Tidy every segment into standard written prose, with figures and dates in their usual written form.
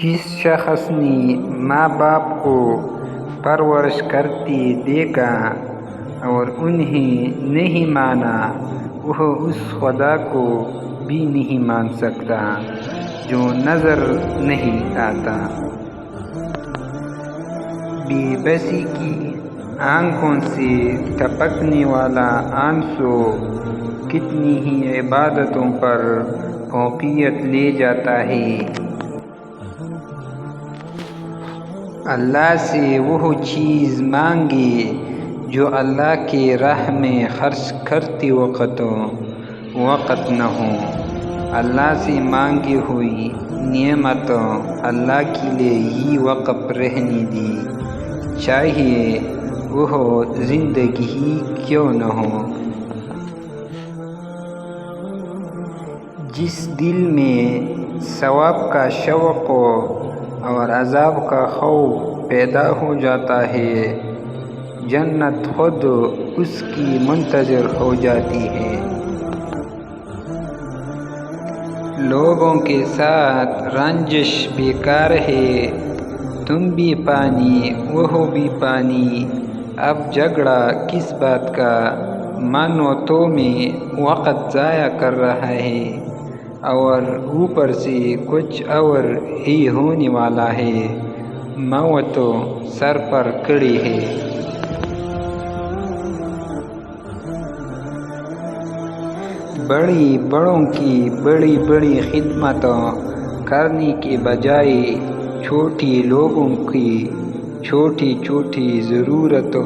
جس شخص نے ماں باپ کو پرورش کرتے دیکھا اور انہیں نہیں مانا، وہ اس خدا کو بھی نہیں مان سکتا جو نظر نہیں آتا۔ بے بسی کی آنکھوں سے ٹپکنے والا آنسو کتنی ہی عبادتوں پر فوقیت لے جاتا ہے۔ اللہ سے وہ چیز مانگے جو اللہ کی راہ میں خرچ کرتے وقت نہ ہو۔ اللہ سے مانگی ہوئی نعمت اللہ کے لیے ہی وقف رہنے دی، چاہے وہ زندگی ہی کیوں نہ ہو۔ جس دل میں ثواب کا شوق اور عذاب کا خوف پیدا ہو جاتا ہے، جنت خود اس کی منتظر ہو جاتی ہے۔ لوگوں کے ساتھ رنجش بیکار ہے، تم بھی پانی وہ بھی پانی، اب جھگڑا کس بات کا، مانو تو میں وقت ضائع کر رہا ہے اور اوپر سے کچھ اور ہی ہونے والا ہے، موت سر پر کھڑی ہے۔ بڑوں کی بڑی خدمت کرنے کے بجائے چھوٹی لوگوں کی چھوٹی ضرورت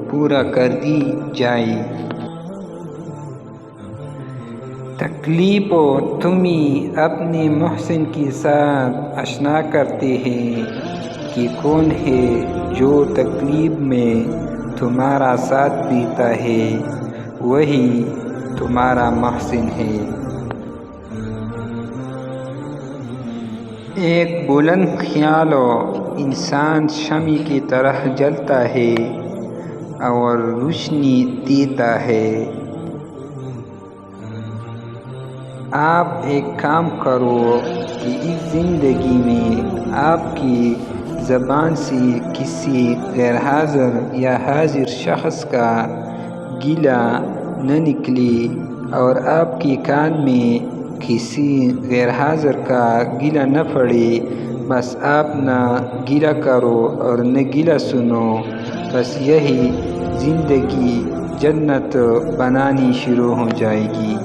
پورا کر دی جائے۔ تکلیف تمہیں اپنے محسن کے ساتھ آشنا کرتے ہیں کہ کون ہے جو تکلیف میں تمہارا ساتھ دیتا ہے، وہی تمہارا محسن ہے۔ ایک بلند خیال انسان شمع کی طرح جلتا ہے اور روشنی دیتا ہے۔ آپ ایک کام کرو کہ اس زندگی میں آپ کی زبان سے کسی غیر حاضر یا حاضر شخص کا گلہ نہ نکلے اور آپ کے کان میں کسی غیر حاضر کا گلہ نہ پڑے، بس آپ نہ گلہ کرو اور نہ گلہ سنو، بس یہی زندگی جنت بنانی شروع ہو جائے گی۔